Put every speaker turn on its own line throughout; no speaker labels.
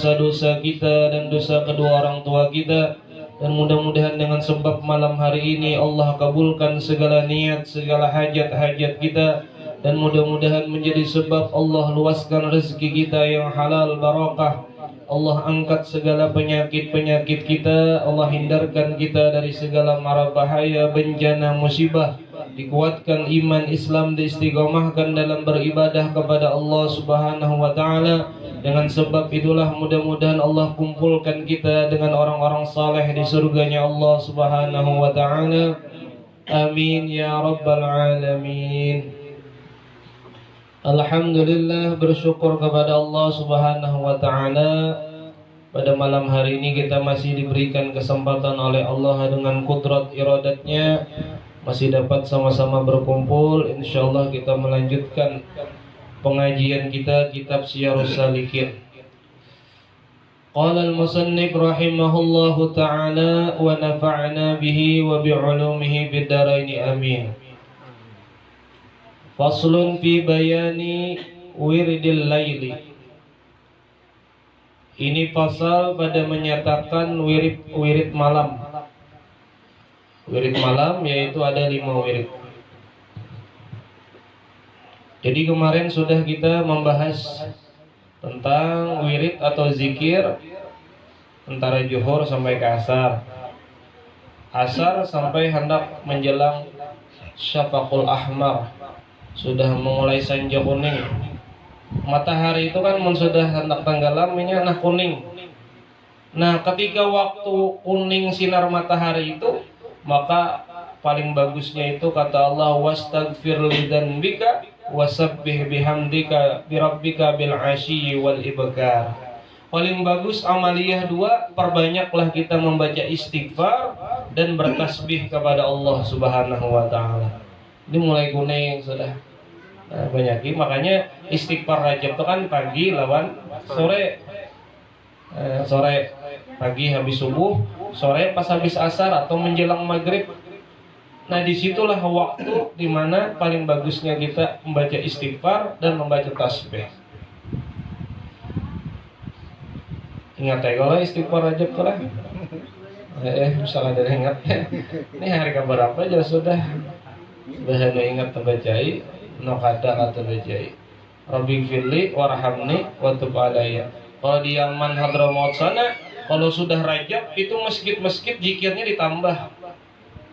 dosa-dosa kita dan dosa kedua orang tua kita. Dan mudah-mudahan dengan sebab malam hari ini Allah kabulkan segala niat, segala hajat-hajat kita. Dan mudah-mudahan menjadi sebab Allah luaskan rezeki kita yang halal barakah. Allah angkat segala penyakit-penyakit kita. Allah hindarkan kita dari segala mara bahaya, bencana, musibah. Dikuatkan iman Islam, diistiqomahkan dalam beribadah kepada Allah Subhanahu wa taala. Dengan sebab itulah mudah-mudahan Allah kumpulkan kita dengan orang-orang saleh di surganya Allah Subhanahu wa taala. Amin ya rabbal alamin. Alhamdulillah, bersyukur kepada Allah Subhanahu wa taala. Pada malam hari ini kita masih diberikan kesempatan oleh Allah dengan kudrat iradatnya, masih dapat sama-sama berkumpul. Insyaallah kita melanjutkan pengajian kita kitab Syiarus Salikin. Qala al-musannif rahimahullahu ta'ala wa nafa'na bihi wa bi'ulumihi bid daraini amin. Faslun fi bayani wiridil laili. Ini pasal pada menyatakan wirid malam. Wirid malam yaitu ada 5 wirid. Jadi kemarin sudah kita membahas tentang wirid atau zikir antara zuhur sampai ke asar. Asar sampai hendak menjelang syafaqul ahmar, sudah memulai senja kuning. Matahari itu kan sudah hendak tenggelam, minyak nah kuning. Nah, ketika waktu kuning sinar matahari itu, maka paling bagusnya itu kata Allah, wastaghfir lidzanbika wasabbih bihamdika birabbika bil asyi wal ibkar. Paling bagus amaliyah 2, perbanyaklah kita membaca istighfar dan bertasbih kepada Allah Subhanahu wa taala. Ini mulai kuning sudah. Nah, banyak. Makanya istighfar Rajab itu kan pagi lawan sore. Sore pagi habis subuh, sore pas habis asar atau menjelang maghrib. Nah, disitulah waktu dimana paling bagusnya kita membaca istighfar dan membaca tasbih. Ingat ya kalau istighfar Rajab tuh lah. Misalnya ada ingat. Ini hari keberapa aja sudah. Bahasa ingat terbacai, no kadang atau terbacai. Rabbi firli warhamni wa tub alayya. Kalau di Yaman Hadramaut sana, kalau sudah Rajab itu masjid-masjid zikirnya ditambah.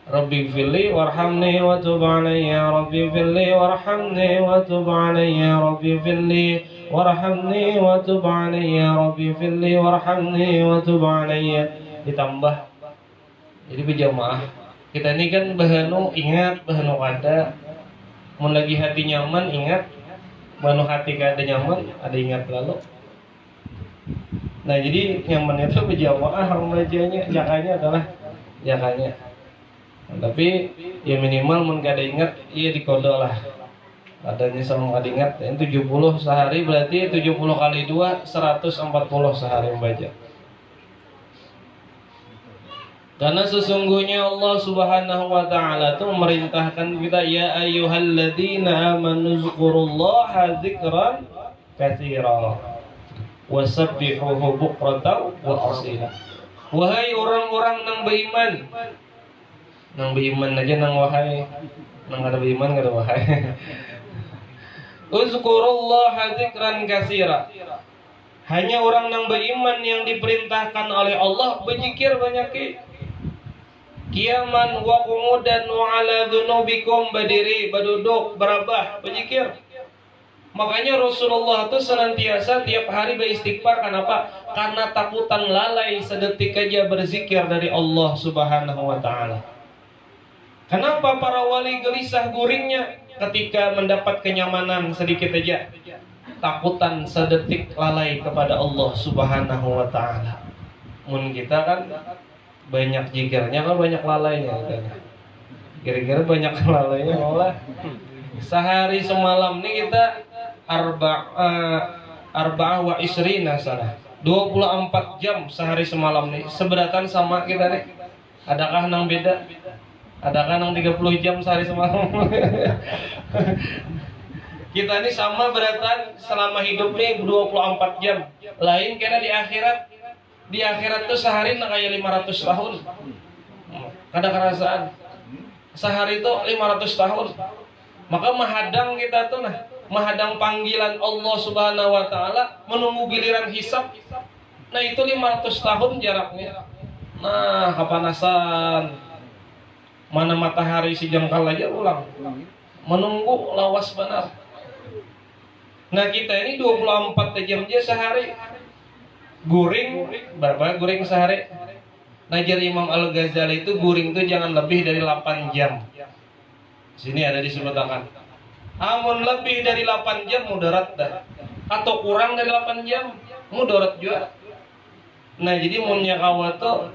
Rabbi firli warhamni wa tub alayya, Rabbi firli warhamni wa tub alayya, Rabbi firli warhamni wa tub alayya, Rabbi firli warhamni wa tub alayya. Ditambah. Jadi berjamaah. Kita ini kan bahanu ingat, bahanu kada. Mun lagi hati nyaman ingat, bahanu hati kada nyaman ada ingat lalu. Nah, jadi nyaman itu berjamaah bacanya, jakanya adalah jakanya. Nah, tapi ya minimal mun kada ingat iya dikodok lah. Adanya sama kada ingat, 70 sehari berarti 70 kali 2 140 sehari membaca. Karena sesungguhnya Allah Subhanahu wa taala itu memerintahkan kita, ya ayyuhalladzina amanu zkurullaha dzikran katsira wasabbihuhu bukratan wa asila. Wahai orang-orang nang beriman. Nang beriman aja nang wahai. Nang kada beriman kada wahai. Uzkurullaha dzikran katsira. Hanya orang nang beriman yang diperintahkan oleh Allah berzikir banyak. Qiyaman wa qu'udan wa ala dzunubikum, berdiri, berduduk, berabah, berzikir. Makanya Rasulullah itu senantiasa tiap hari beristighfar. Kenapa? Karena takutan lalai sedetik aja berzikir dari Allah Subhanahu wa taala. Kenapa para wali gelisah guringnya ketika mendapat kenyamanan sedikit aja? Takutan sedetik lalai kepada Allah Subhanahu wa taala. Mun kita kan banyak zikirnya kan banyak lalainya katanya. Kira-kira banyak lalainya malah sehari semalam nih kita arba'ah wa isrina sana 24 jam sehari semalam nih. Seberatan sama kita nih. Adakah nang beda? Adakah nang 30 jam sehari semalam? Kita ini sama beratan selama hidup nih 24 jam. Lain karena di akhirat. Di akhirat tuh sehari kayak 500 tahun. Ada kerasaan. Sehari itu 500 tahun. Maka menghadang kita tuh menghadang panggilan Allah Subhanahu wa taala, menunggu giliran hisab. Nah, itu 500 tahun jaraknya. Nah, kepanasan. Mana matahari sejengkal aja ulang. Menunggu lawas benar. Nah, kita ini 24 jam aja sehari. Guring berapa guring sehari? Najar Imam Al-Ghazali itu guring itu jangan lebih dari 8 jam. Sini ada disebutkan. Amun lebih dari 8 jam mudarat dah. Atau kurang dari 8 jam mudarat juga. Nah, jadi munnya kawat tuh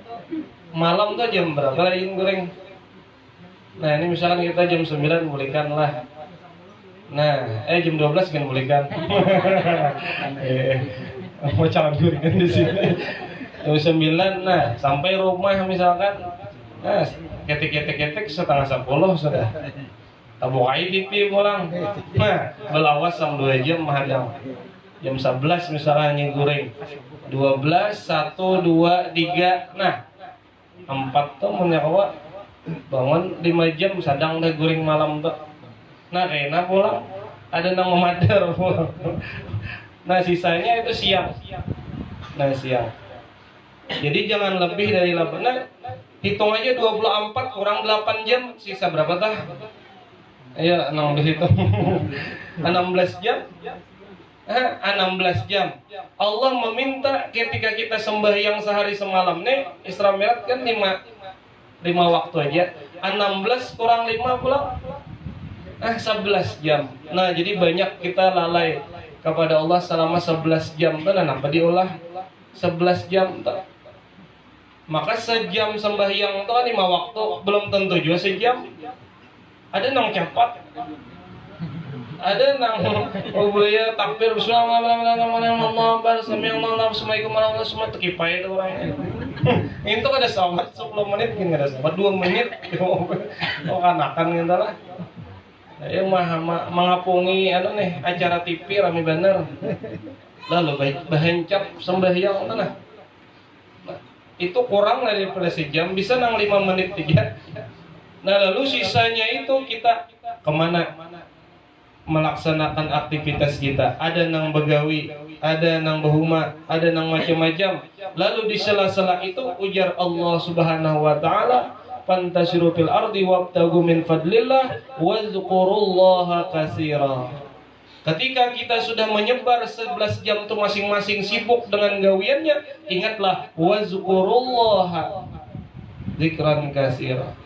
malam tuh jam berapa lagi guring? Nah, ini misalkan kita jam 9 bolehkan lah. Nah, jam 12 kan bolehkan. Mau calon guringan di sini. Jam 9, nah sampai rumah misalkan, nah ketik setengah 10 sudah. Tabukai TV pulang. Nah, belawas sama 2 jam menghadang. Jam 11 misalnya nyiguring. 12, 1, 2, 3. Nah, 4 tuh menyakawa bangun 5 jam sadang dah guring malam tuh. Nah, kena pulang. Ada nang memadar pulang. Nah, sisanya itu siang. Nah, siang. Jadi jangan lebih dari 8. Nah, hitung aja 24 kurang 8 jam, sisa berapa tah? Ayo, nang dihitung. 16 jam. 16 jam. Allah meminta ketika kita sembahyang sehari semalam nih, Isra Mi'raj kan 5 waktu aja. 16 kurang 5 pula 11 jam. Nah, jadi banyak kita lalai kepada Allah selama 11 jam. Kenapa diolah 11 jam? Maka sejam sembahyang itu kan 5 waktu, belum tentu juga sejam. Ada nang cepat, ada nang ya takbir bismillahirrahmanirrahim assalamualaikum warahmatullahi wabarakatuh tekipai itu orangnya. Itu ada sahabat 10 menit gini, ada sahabat 2 menit. Oh, kanakan gitu lah. Ya mengapungi acara TV rame bener. Lalu bahencap sembahyang nah. Itu kurang daripada sejam, bisa nang 5 menit 3. Nah, lalu sisanya itu kita kemana? Melaksanakan aktivitas kita. Ada nang begawi, ada nang behuma, ada nang macam-macam. Lalu di sela-sela itu ujar Allah Subhanahu wa taala, "Fantasiru fil ardi wabtagu min fadlillah wazkurullaha katsira." Ketika kita sudah menyebar 11 jam itu masing-masing sibuk dengan gawiannya, ingatlah wazkurullaha dzikran katsira.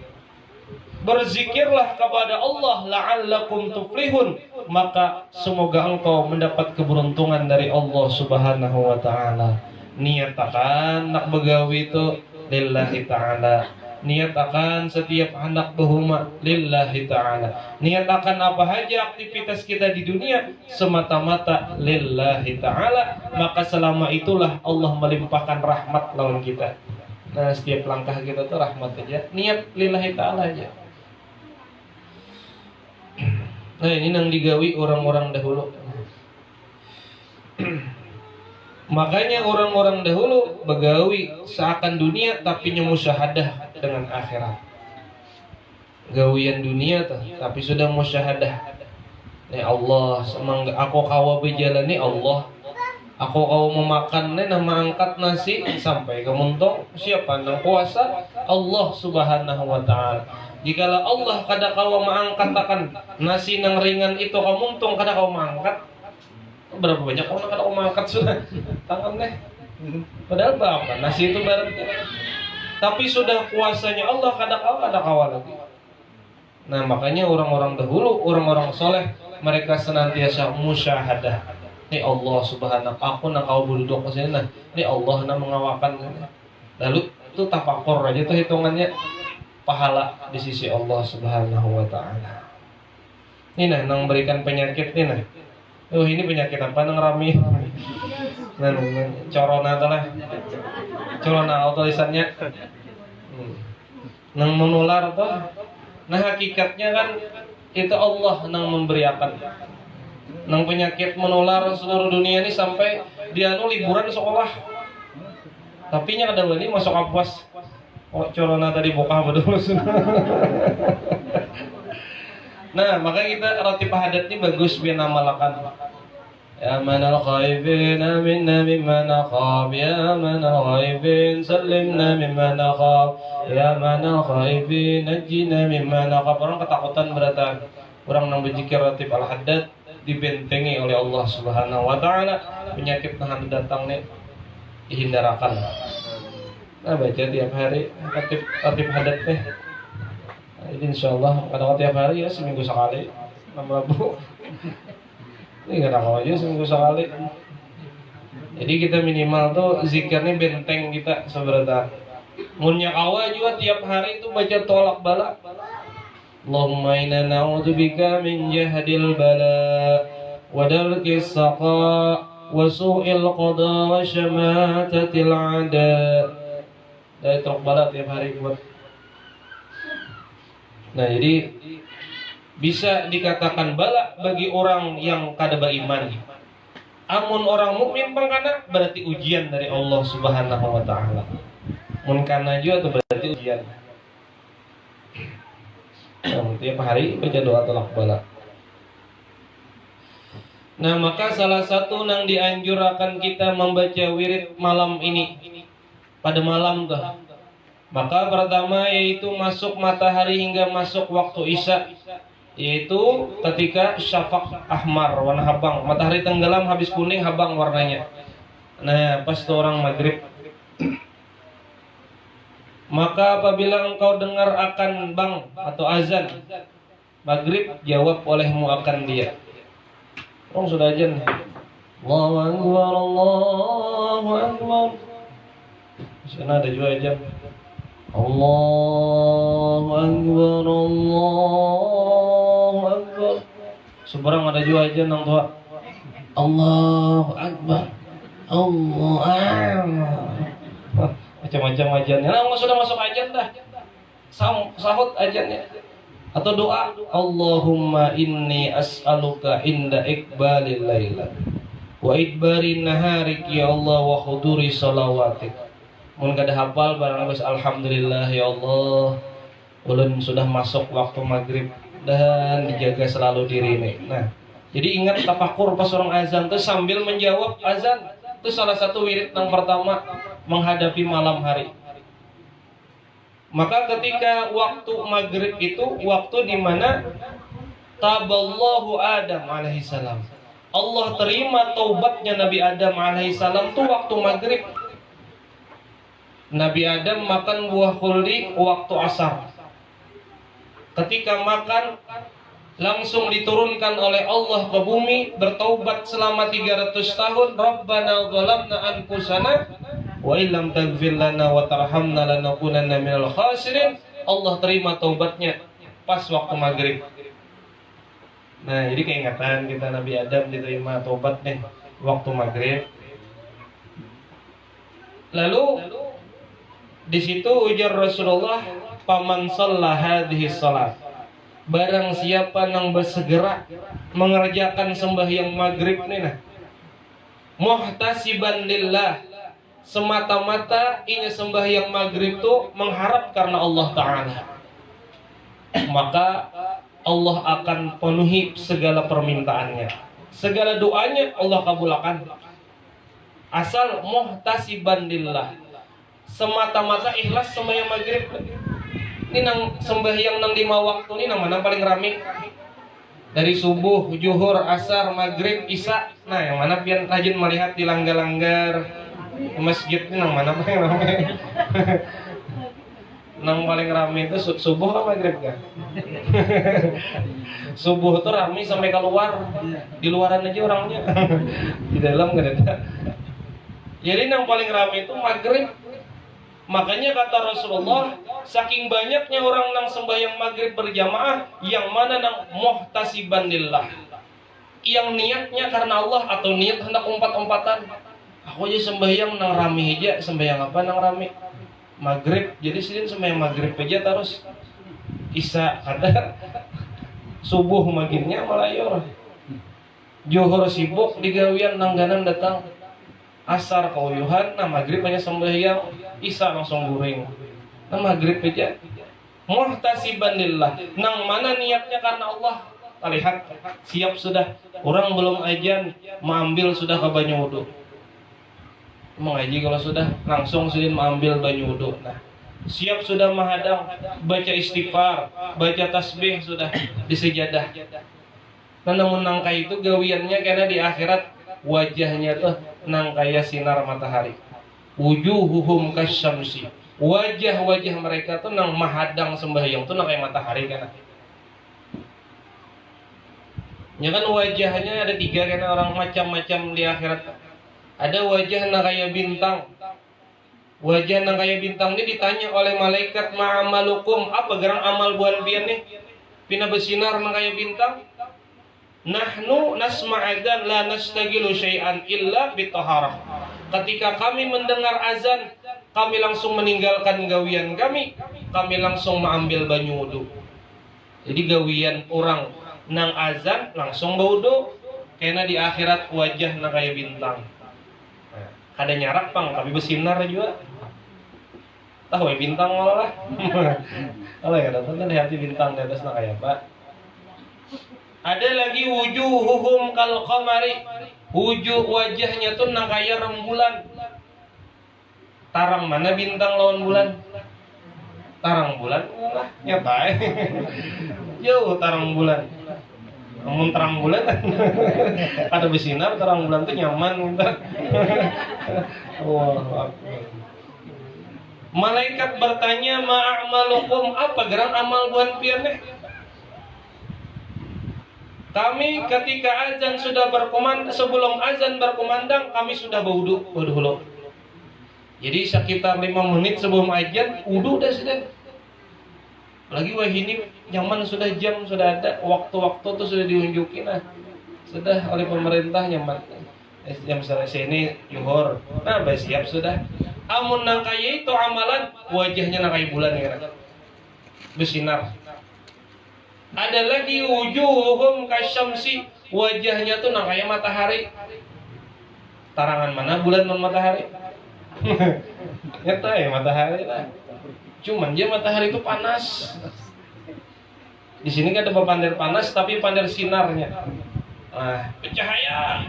Berzikirlah kepada Allah la'allakum tuflihun, maka semoga engkau mendapat keberuntungan dari Allah Subhanahu wa taala. Niatakan nak begawi itu lillahi taala. Niatakan setiap anak behuma lillahi ta'ala. Niatakan apa saja aktivitas kita di dunia semata-mata lillahi ta'ala. Maka selama itulah Allah melimpahkan rahmat lawan kita. Nah, setiap langkah kita tuh rahmat aja. Niat lillahi ta'ala aja. Nah, ini yang digawi orang-orang dahulu. Makanya orang-orang dahulu begawi seakan dunia tapi musyahadah dengan akhirat. Gawian dunia tuh, tapi sudah musyahadah. Nih Allah, semangga aku kawa bejalani Allah. Aku kau memakan nama angkat nasi sampai ke muntong. Siapa yang kuasa? Allah Subhanahu wa taala. Jikalau Allah kada kau mengangkat akan nasi nang ringan itu kau muntung kada kau mengangkat. Berapa banyak orang kada kau mengangkat sudah tangan deh. Padahal berapa nasi itu barat. Tapi sudah kuasanya Allah kada kau lagi. Nah, makanya orang-orang dahulu, orang-orang soleh, mereka senantiasa musyahadah. Ini Allah Subhanahu, aku nak kau duduk ke sini, ini Allah nak mengawakan. Lalu itu tafakur aja tuh hitungannya pahala di sisi Allah Subhanahu wa taala. Ini nang berikan penyakit ini. Ini penyakit apa nang rami? Nah, corona tuh lah. Corona tulisannya. Nang menular tuh. Nah, hakikatnya kan itu Allah nang memberi akan. Nang penyakit menular seluruh dunia ini sampai dia liburan sekolah. Tapi nya ada ini masuk kampus. Oh, corona tadi bokah betul. Nah, maka kita ratib hadat ini bagus biar namalakan. Ya manal khaifin minna mimma nakhaf, ya manal khaifin sallimna mimma nakhaf, ya manal khaifin najjina mimma nakhaf. Orang ketakutan beratan. Orang nang berzikir ratib al-haddad dibentengi oleh Allah Subhanahu wa taala, penyakit nahan datang nih dihindarakan. Nah, baca tiap hari ratib hadat teh. Ini insyaallah kadang tiap hari ya, seminggu sekali 6.000. Ini kadang aja seminggu sekali. Jadi kita minimal tuh zikirnya benteng kita sebentar. Munnya awal juga tiap hari itu baca tolak bala. Allahumma inna na'udzubika min jahdil bala wa darkis saqa wa su'il qada wa syamatatil ada. Dari tolak bala tiap hari buat. Nah, jadi bisa dikatakan bala bagi orang yang kada beriman. Amun orang mukmin pangkana berarti ujian dari Allah Subhanahu wa taala. Mun kana juga itu berarti ujian. Tiap hari baca doa tolak bala. Nah, maka salah satu yang dianjurkan kita membaca wirid malam ini pada malam tuh. Maka pertama yaitu masuk matahari hingga masuk waktu isya, yaitu ketika syafaq ahmar warna habang, matahari tenggelam habis kuning habang warnanya. Nah, pas itu orang maghrib. Maka apabila engkau dengar akan bang atau azan maghrib, jawab olehmu akan dia. Oh, sudah azan. Allahu akbar, Allahu akbar. Sana ada juga azan. Allahu akbar, Allahu akbar. Seberang ada juga aja nang tua. Allahu akbar, Allahu akbar. Macam-macam ajannya. Nah, sudah masuk ajan dah. Sahut ajannya. Atau doa, Allahumma inni as'aluka inda iqbalil laila wa idbarin naharik ya Allah wa huduri salawatik. Mun kada hafal barang bas alhamdulillah ya Allah, ulun sudah masuk waktu maghrib dan dijaga selalu diri ini. Nah, jadi ingat tafakur pas orang azan tuh sambil menjawab azan. Itu salah satu wirid yang pertama menghadapi malam hari. Maka ketika waktu maghrib itu waktu di mana taballahu Adam alaihissalam, Allah terima taubatnya Nabi Adam alaihissalam tuh waktu maghrib. Nabi Adam makan buah khuldi waktu asar. Ketika makan langsung diturunkan oleh Allah ke bumi, bertaubat selama 300 tahun. Rabbana zalamna anfusana wa illam taghfir lana wa tarhamna lanakunanna minal khasirin. Allah terima taubatnya pas waktu maghrib. Nah, jadi keingatan kita Nabi Adam diterima taubatnya waktu maghrib. Lalu di situ ujar Rasulullah, paman shalla hadhihi shalat, barang siapa yang bersegera mengerjakan sembahyang maghrib nih nah, muhtasiban lillah, semata-mata ini sembahyang maghrib itu mengharap karena Allah Ta'ala, maka Allah akan penuhi segala permintaannya, segala doanya Allah kabulkan. Asal muhtasiban lillah, semata-mata ikhlas sembahyang maghrib. Ini nang sembahyang nang 5 waktu ini nang mana paling rame? Dari subuh, zuhur, asar, maghrib, isya. Nah, yang mana pian rajin melihat di langgar-langgar masjid ini nang mana paling rame? Nang paling rame itu subuh atau maghrib kan? Subuh tuh rame sampai keluar. Di luaran aja orangnya. Di dalam nggak ada. Jadi yang paling ramai itu maghrib. Makanya kata Rasulullah, saking banyaknya orang yang sembahyang maghrib berjamaah, yang mana yang muhtasiban lillah, yang niatnya karena Allah atau niat hendak umpat-umpatan. Aku aja sembahyang nang rame aja, sembahyang apa nang rame? Maghrib. Jadi sidin sembahyang maghrib aja terus. Isya kada subuh maginnya malah yor. Johor sibuk digawian nangganan datang, asar kauyuhan, nah maghrib hanya sembahyang, isya langsung guring, nah maghrib aja muhtasiban lillah, nang mana niatnya karena Allah. Lihat, siap sudah, orang belum ajan mengambil sudah ke banyu wudu. Mengaji kalau sudah langsung sudah mengambil banyu wudu. Nah, siap sudah menghadang, baca istighfar, baca tasbih sudah di sejadah. Nah, namun nangka itu gawiannya karena di akhirat wajahnya tuh nang kaya sinar matahari. Wujuhuhum kasyamsi. Wajah-wajah mereka tuh nang mahadang sembahyang tuh nang kayak matahari kan. Ya kan wajahnya ada 3 karena orang macam-macam di akhirat. Ada wajah nang kayak bintang. Wajah nang kayak bintang ini ditanya oleh malaikat, ma'amalukum, apa gerang amal buan pian nih? Pina bersinar nang kayak bintang. Nahnu nasma'adan la nastagilu syai'an illa bitaharah. Ketika kami mendengar azan, kami langsung meninggalkan gawian kami langsung mengambil banyu wudu. Jadi gawian orang nang azan langsung baudu, karena di akhirat wajah nang kayak bintang. Nah, ada nyarak pang tapi bersinar juga. Tahu ya bintang malah. Kalau ya datang kan hati bintang di atas nang kayak apa? Ada lagi wujuhuhum kal qamari. Wajahnya tuh nang kayak rembulan. Tarang mana bintang lawan bulan? Tarang bulan lah nyata. Jauh tarang bulan. Namun terang bulan ada bersinar, terang bulan tuh nyaman gitu. Wow. Malaikat bertanya, ma'amalukum, apa gerang amal buan pian nih? Kami ketika azan sudah berkumandang, sebelum azan berkumandang kami sudah berwudu dulu. Jadi sekitar 5 menit sebelum azan wudu dah sudah. Lagi wah ini nyaman sudah, jam sudah ada, waktu-waktu tuh sudah diunjukin lah, sudah oleh pemerintah nyaman. Jam sini Johor, nah siap sudah. Amun nang kaya itu amalan wajahnya nang kaya bulan ya, bersinar. Ada lagi wujuhum kasyamsi, wajahnya tuh nang kaya matahari. Tarangan mana bulan non matahari? Nyata ya matahari lah. Cuman dia matahari itu panas. Di sini kan ada pander panas, tapi pander sinarnya. Nah, cahaya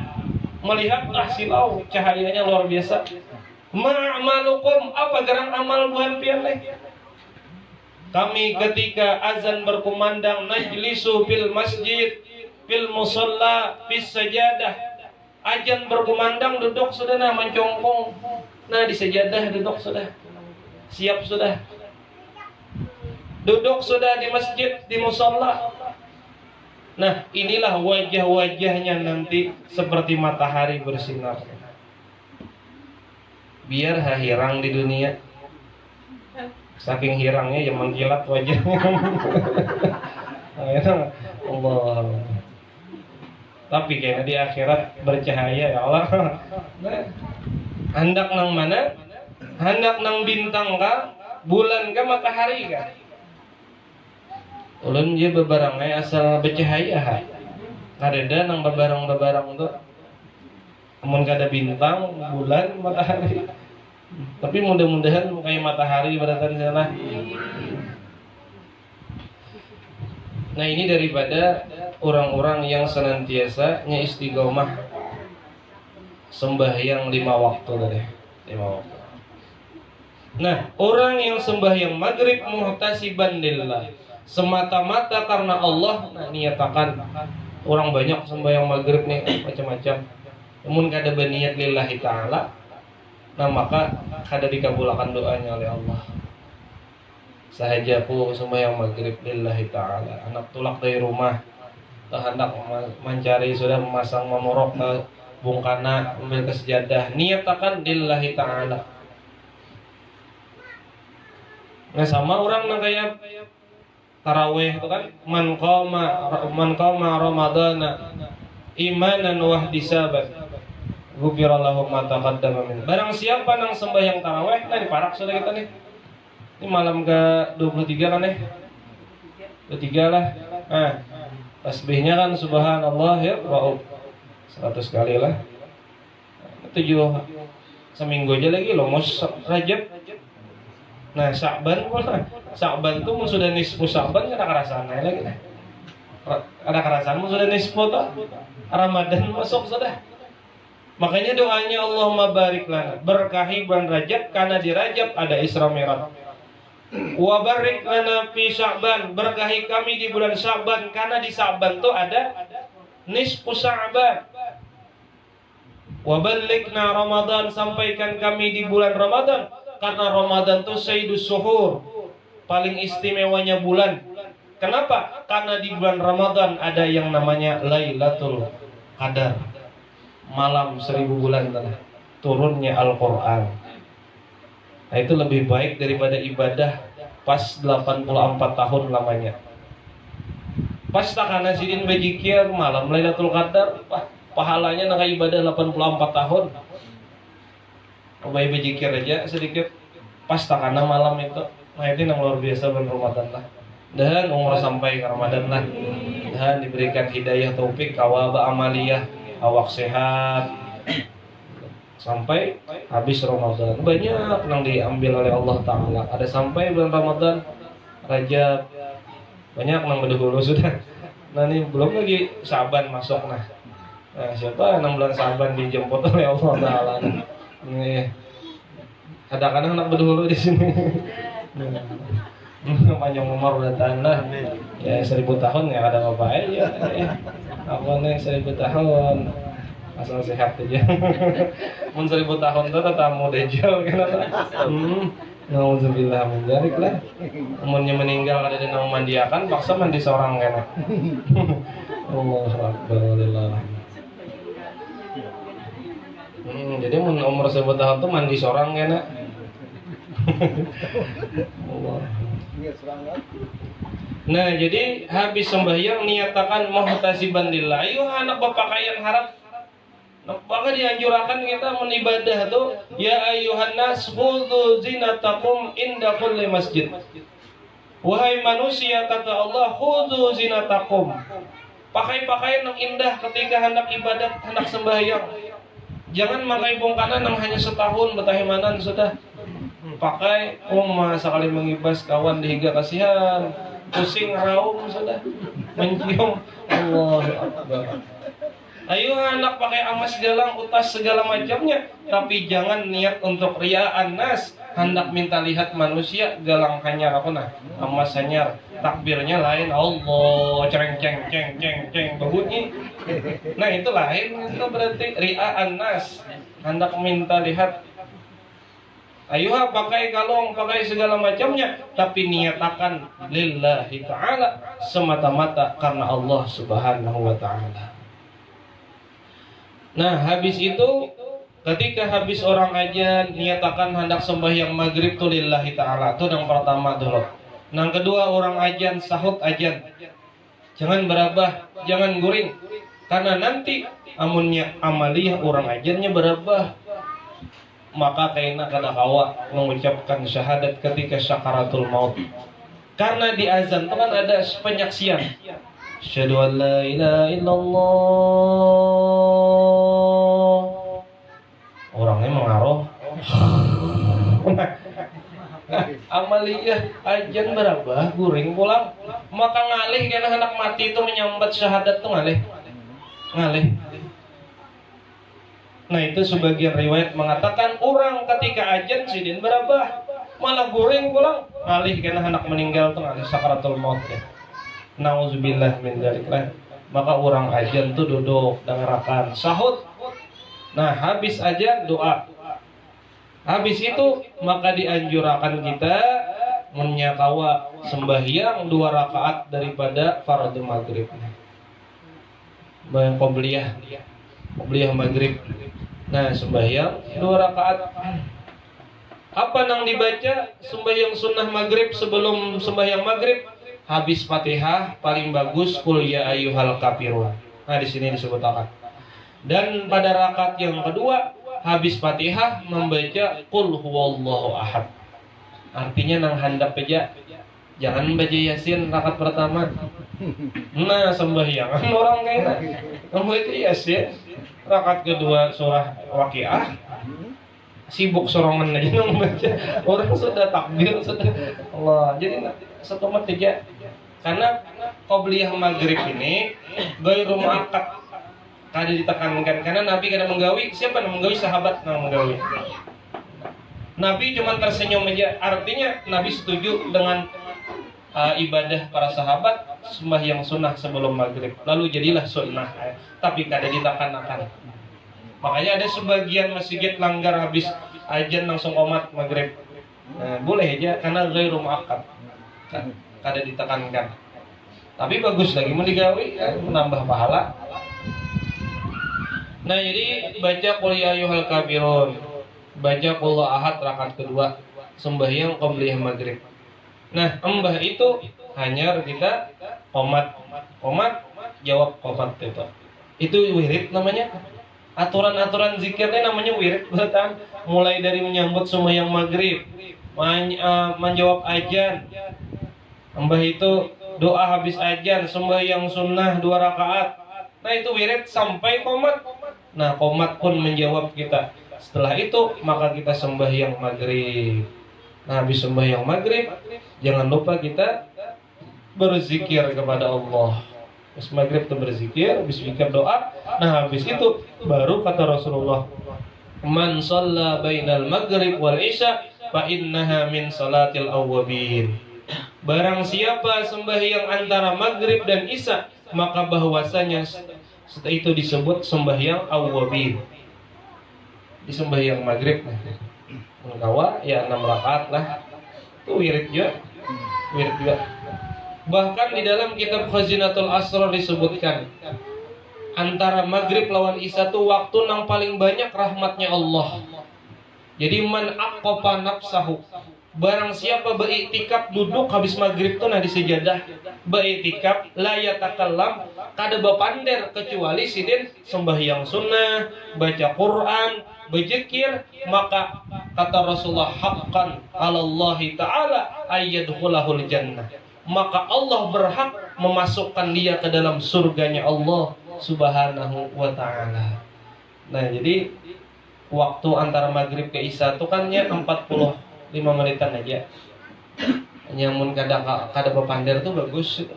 melihat silau, cahayanya luar biasa. Ma'amalukum, apa gerang amal buhan pian nih? Kami ketika azan berkumandang najlisu fil masjid, fil musalla, fis sajadah. Azan berkumandang duduk sudah nah mencongkong. Nah di sajadah duduk sudah. Siap sudah. Duduk sudah di masjid, di musalla. Nah, inilah wajah-wajahnya nanti seperti matahari bersinar. Biar hirang di dunia. Saking hirangnya yang mengkilat wajahnya. Allah. Tapi kayaknya di akhirat bercahaya ya Allah. Nah, hendak nang mana? Hendak nang bintang kah? Bulan kah? Matahari kah? Ulun je bebarangnya asal bercahaya ha. Kadeda nang bebarang-bebarang tuh. Amun kada bintang, bulan, matahari. Tapi mudah-mudahan kayak matahari pada sana. Nah, ini daripada orang-orang yang senantiasa istiqomah sembahyang 5 waktu tadi. 5 waktu. Nah, orang yang sembahyang maghrib muhtasiban lillah, semata-mata karena Allah, nah niatakan. Orang banyak sembahyang maghrib nih macam-macam. Namun kada berniat lillahi ta'ala, nah maka kada dikabulkan doanya oleh Allah. Sahaja ku sembahyang maghrib lillahi ta'ala, anak tulak dari rumah, hendak mencari sudah memasang memorok ke bungkana, ambil ke sejadah, niatakan lillahi ta'ala. Nah sama orang yang kayak tarawih itu kan, man qama ramadana imanan wahtisaban ghufirallahu ma taqaddama min. Barang siapa nang sembahyang tarawih, nah diparak sudah kita nih. Ini malam ke-23 kan nih. 23 lah. Nah, tasbihnya kan subhanallah ya wa 100 kali lah. 7 seminggu aja lagi loh mau Rajab. Nah Sya'ban pula. Sya'ban tuh sudah nisfu Sya'ban ada kerasaan lagi. Ada kerasaan sudah nisfu tuh. Ramadan masuk sudah. Makanya doanya Allahumma barik lana, berkahi bulan Rajab karena di Rajab ada Isra Mi'raj. Wa barik lana fi Sya'ban, berkahi kami di bulan Sya'ban karena di Sya'ban tuh ada nisfu Sya'ban. Wa ballighna Ramadan, sampaikan kami di bulan Ramadan karena Ramadan tuh sayyidus suhur, paling istimewanya bulan. Kenapa? Karena di bulan Ramadan ada yang namanya Lailatul Qadar, malam 1000 bulan turunnya Al-Qur'an. Nah itu lebih baik daripada ibadah pas 84 tahun lamanya. Pas takana sidin bejikir malam Lailatul Qadar, pahalanya nang ibadah 84 tahun. Coba bejikir aja sedikit pas takana malam itu. Nah itu yang luar biasa bulan Ramadan lah. Dan umur sampai ke Ramadan lah. Dan diberikan hidayah taufik awaba amaliyah, awak sehat sampai habis Ramadan. Banyak yang diambil oleh Allah Ta'ala. Ada sampai bulan Ramadan, Rajab, banyak yang berdahulu sudah. Nah ini belum lagi Sya'ban masuk. Nah siapa 6 bulan Sya'ban dijemput oleh Allah Ta'ala. Nih ada kadang anak berdahulu di sini. Panjang umur datang lah. Ya 1000 tahun ya ada apa aja. Apa nih 1000 tahun asal sehat aja. Mun 1000 tahun tuh tetamu dejal kenapa? Nauzubillah min dzalik lah. Umunnya meninggal ada di nang mandiakan paksa mandi seorang kena. Allahu akbar lillah. Jadi mun umur 1000 tahun tuh mandi seorang kena. Allah. Nah jadi habis sembahyang niatakan muhtasiban lillah. Ayo anak bapak kalian harap. Maka dianjurkan kita menibadah tuh ya ayyuhan nas khudhu zinatakum inda kulli masjid. Wahai manusia kata Allah khudhu zinatakum. Pakai pakaian yang indah ketika hendak ibadat, hendak sembahyang. Jangan pakai bongkanan yang hanya setahun betahimanan sudah. Pakai sekali mengibas kawan dihiga kasihan, pusing raung sudah, mencium. Allahu akbar. Ayo anak pakai amas galang, utas segala macamnya, tapi jangan niat untuk riaan nas, hendak minta lihat manusia galang hanyar apa nah, amas hanyar, takbirnya lain Allah, ceng ceng ceng ceng ceng berbunyi. Nah itu lain, itu berarti riaan nas, hendak minta lihat. Ayo pakai kalung, pakai segala macamnya, tapi niatakan lillahi ta'ala, semata-mata karena Allah subhanahu wa ta'ala. Nah habis itu ketika habis orang ajan niatakan hendak sembahyang maghrib tuh lillahi ta'ala. Itu yang pertama dulu. Yang kedua orang ajan sahut ajan. Jangan berabah, jangan guring. Karena nanti amunnya amaliyah orang ajannya berabah, maka kaina kada kawa mengucapkan syahadat ketika syakaratul maut. Karena di azan itu kan ada penyaksian. Asyhadu an la ilaha illallah. Orangnya mengaruh. Amaliyah ajan berabah guring pulang. Maka ngalih karena anak mati itu menyambat syahadat tuh ngalih. Nah itu sebagian riwayat mengatakan orang ketika ajan sidin berabah malah guring pulang ngalih karena anak meninggal tuh ngalih sakaratul maut ya. Nauzubillah min dzalik. Maka orang ajan tuh duduk dengerakan sahut. Nah habis ajan doa. Habis itu maka dianjurkan kita menyakawa sembahyang 2 rakaat daripada fardu maghrib. Bayang qobliyah maghrib. Nah sembahyang 2 rakaat. Apa yang dibaca sembahyang sunnah maghrib sebelum sembahyang maghrib? Habis Fatihah paling bagus qul ya ayyuhal kafirun. Nah di sini disebutkan. Dan pada rakaat yang kedua habis Fatihah membaca qul huwallahu ahad. Artinya nang handap aja. Jangan baca Yasin rakaat pertama. Nah sembahyangan orang kayaknya kamu itu yasin rakaat kedua surah Waqiah sibuk sorongan aja membaca orang sudah takbir sudah Allah jadi satu tiga karena qobliyah maghrib ini ghairu muakkad kada ditekankan karena Nabi kada menggawi siapa yang menggawi sahabat yang menggawi Nabi cuma tersenyum aja artinya Nabi setuju dengan ibadah para sahabat sembahyang sunnah sebelum maghrib lalu jadilah sunnah tapi kada ditekankan makanya ada sebagian masjid langgar habis ajan langsung qomat maghrib boleh aja karena ghairu muakkad kada ditekankan tapi bagus lagi mau digawi menambah pahala. Nah jadi baca qul ya ayyuhal kafirun baca qul ahad rakaat kedua sembahyang qobliyah maghrib. Nah embah itu hanya kita qomat jawab qomat itu wirid namanya aturan-aturan zikirnya namanya wirid berarti mulai dari menyambut sembahyang maghrib menjawab ajan embah itu doa habis ajan sembahyang sunnah 2 rakaat nah itu wirid sampai qomat nah qomat pun menjawab kita setelah itu maka kita sembahyang maghrib nah habis sembahyang maghrib jangan lupa kita berzikir kepada Allah habis maghrib itu berzikir habis zikir doa nah habis itu baru kata Rasulullah man shalla bainal maghrib wal isya fa innaha min salatil awwabin barang siapa sembahyang antara maghrib dan isya maka bahwasanya setelah itu disebut sembahyang awwabin di sembahyang maghrib mengkawa ya 6 rakaat lah itu wirid juga bahkan di dalam kitab Khazinatul Asrar disebutkan antara maghrib lawan isya itu waktu yang paling banyak rahmatnya Allah jadi man aqqa nafsahu barang siapa beriktikaf duduk habis maghrib tuh nah di sejadah beriktikaf la yatakallam kada bapander kecuali sidin sembahyang sunnah baca Quran berzikir maka kata Rasulullah haqqan 'alallahi ta'ala ayyadkhulahul jannah maka Allah berhak memasukkan dia ke dalam surganya Allah subhanahu wa ta'ala. Nah jadi waktu antara maghrib ke isya itu kan ya 45 menitan aja nyamun kada bepander tuh bagus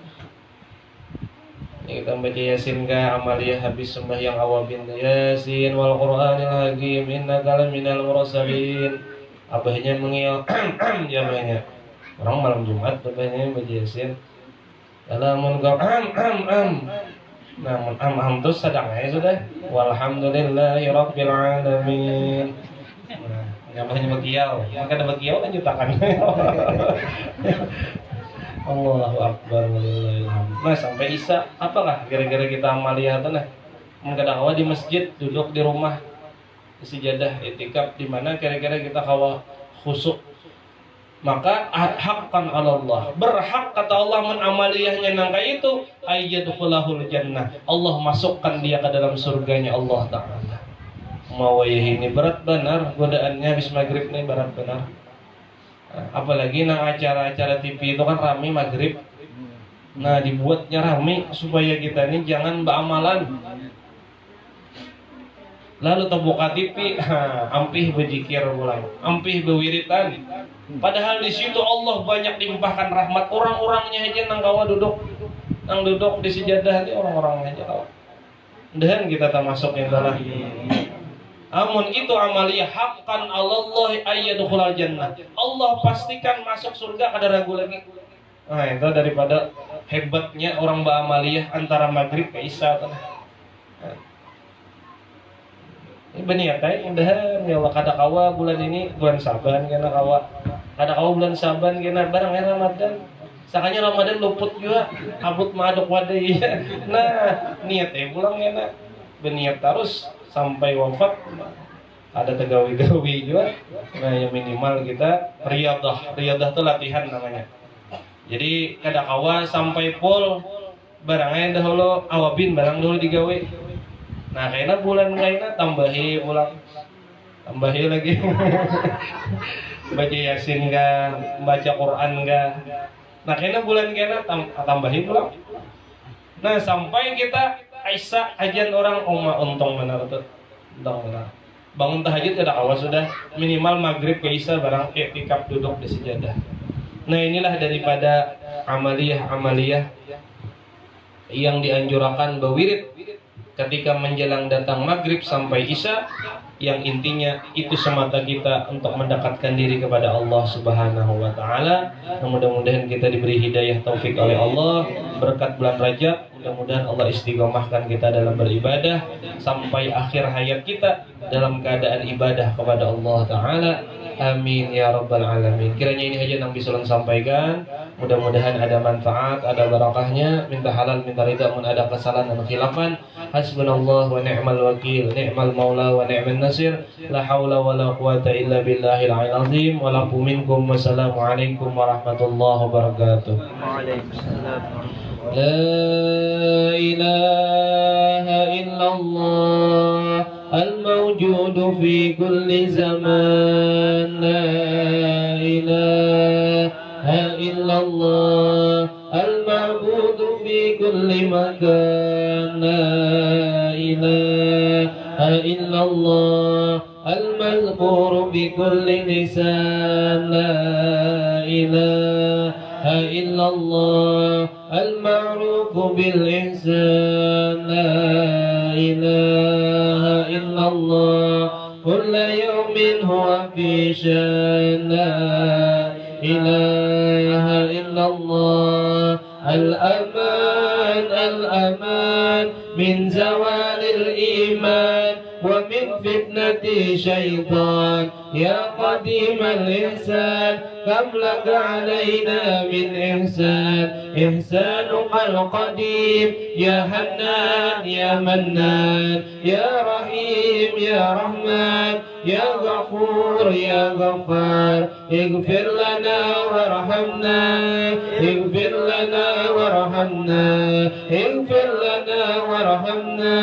ya, kita baca yasin ka amaliyah habis sembahyang awabin yasin wal qur'anil hakim innaka laminal mursalin abahnya mengial jamanya orang malam Jumat abahnya baca yasin alamun ka namun terus sadang aja sudah walhamdulillahi rabbil alamin namanya bagiau, maka ada bagiau kan jutakan. Allahu Akbar. Nah sampai isya, apakah kira-kira kita amaliyah tuh nah? Kadang awal di masjid, duduk di rumah, di sejadah, itikaf di mana kira-kira kita kawa khusuk. Maka haqqan 'ala Allah. Berhak kata Allah menamaliyahnya nangka itu ayyadkhulahul jannah. Allah masukkan dia ke dalam surganya Allah Ta'ala. Mawayah ini berat benar godaannya habis maghrib nih berat benar apalagi nah acara-acara TV itu kan rame maghrib nah dibuatnya rame supaya kita ini jangan beramalan lalu terbuka TV ampih berzikir ulang ampih berwiritan padahal di situ Allah banyak limpahkan rahmat orang-orangnya aja nang kawa duduk di sejadah ini orang-orangnya aja kawa dan kita termasuk yang dalam amun itu amaliyah haqqan 'alallahi ayyadkhulal jannah. Allah pastikan masuk surga kada ragu lagi. Nah, itu daripada hebatnya orang beramaliyah antara maghrib ke isya. Ini beniat indah ya Allah kada kawa bulan ini bulan Saban kena kawa. Kada kawa bulan Saban kena barang Ramadan. Sakanya Ramadan luput juga abut madok wadai. Nah, niat pulang kena. Beniat terus sampai wafat ada tegawi-gawi juga nah yang minimal kita riyadah itu latihan namanya jadi kada kawa sampai full barangnya dahulu awabin barang dulu digawe nah kayaknya bulan kayaknya tambahi pulang tambahi lagi baca yasin ga baca Quran ga Nah kena bulan kena tambahin pulang. Nah sampai kita Aisyah ajan orang untung benar tuh, untung benar. Bangun tahajud tidak awas sudah minimal maghrib ke isya barang etikaf duduk di sejadah. Nah inilah daripada amaliyah yang dianjurkan berwirid ketika menjelang datang maghrib sampai isya, yang intinya itu semata kita untuk mendekatkan diri kepada Allah Subhanahu wa taala. Mudah-mudahan kita diberi hidayah taufik oleh Allah berkat bulan Rajab. Mudah-mudahan Allah istiqomahkan kita dalam beribadah sampai akhir hayat kita dalam keadaan ibadah kepada Allah taala. Amin ya rabbal alamin. Kiranya ini aja yang bisa saya sampaikan. Mudah-mudahan ada manfaat, ada barakahnya. Minta halal, minta ridha, mun ada kesalahan dan khilafan. Hasbunallah wa ni'mal wakil, ni'mal maula wa ni'mal nasir. La haula wa la quwata illa billahil aliyyil azim. Wa lakum minkum. Wassalamualaikum warahmatullahi wabarakatuh. Waalaikumsalam. La ilaha illallah al-mawjud fi kulli zaman. La ilaha illallah al-ma'bud fi kulli makan. La ilaha illallah al-mazkur bi kulli lisan. La ilaha illallah al-ma'ruf bil ihsan. La ilaha illallah kulla yawmin huwa fi shan. La ilaha illallah al-aman al-aman min zawalil iman wa min fitnati syaitan. Ya qadimal ihsan kam laka alaina min ihsan. Ihsanukal qadim ya hannan ya mannan ya rahim ya rahman ya ghafur ya ghaffar. Ighfir lana warhamna, ighfir lana warhamna, ighfir lana warhamna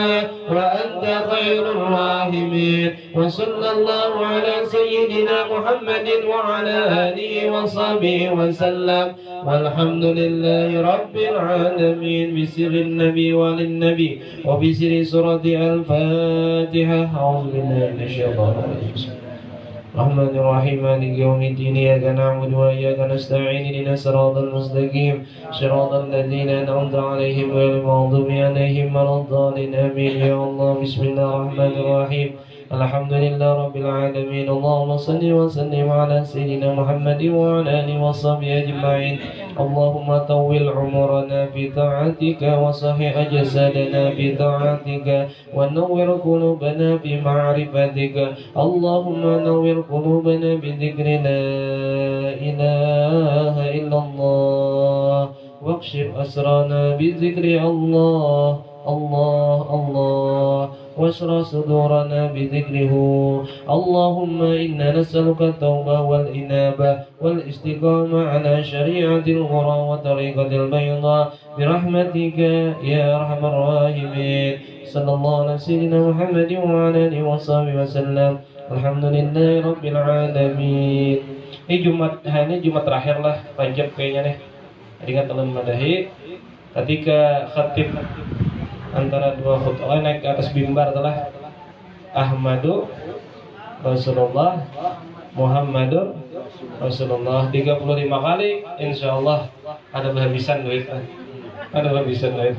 wa anta khairur rahimin. Wa sallallahu ala sayyidina Muhammadin wa ala alihi wa sahbihi wa sallam. Walhamdulillahi rabbil alamin. Bisirrin nabi walin nabi wa bisirri surati al-Fatihah. A'udzu billahi minasyaitonir rajim. الرحمن الرحيم مالك يوم الدين إياك نعبد وإياك نستعين اهدنا الصراط المستقيم صراط الذين أنعمت عليهم غير المغضوب عليهم ولا الضالين آمين. يا الله بسم الله الرحمن الرحيم. الحمد لله رب العالمين. اللهم صل وسلم على سيدنا محمد وعلى آله وصحبه أجمعين. اللهم طول عمرنا في طاعتك وصحح جسدنا في طاعتك ونور قلوبنا في معرفتك. اللهم نور قلوبنا بذكر لا إله إلا الله واكشف أسرنا بذكر الله الله الله واشرح صدورنا بذكره. اللهم إنا نسألك التوبة والإنابة والاستقامة على شريعة الغرى وطريقة البيضاء برحمتك يا أرحم الراحمين. صلى الله على سيدنا محمد وعلى آله وصحبه وسلم. Alhamdulillahi Rabbil Alamin. Ini Jumat terakhir lah Rajab kayaknya nih. Ingat ulun madahi ketika khatib antara dua khutbah naik ke atas mimbar telah Ahmadu Rasulullah Muhammadur Rasulullah 35 kali, insyaallah ada kehabisan duit. Ada kehabisan duit.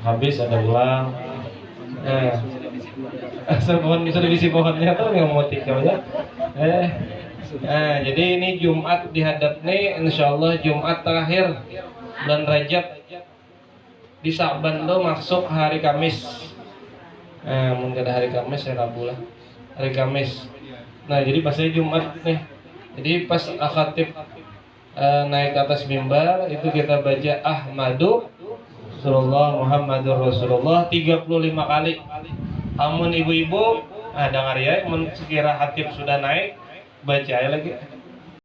Habis ada ulang. Asal pohon bisa diisi pohonnya tuh nggak mau tikau ya. Jadi ini Jumat dihadap nih, insyaallah Jumat terakhir bulan Rajab. Di Sa'ban tuh masuk hari Kamis. Mungkin ada hari Kamis ya Rabu lah. Hari Kamis. Nah jadi pas Jumat nih. Jadi pas akhatib naik ke atas mimbar itu kita baca Ahmadu Rasulullah Muhammadur Rasulullah 35 kali. Amun ibu-ibu dengar ya, sekira khatib sudah naik baca ya lagi.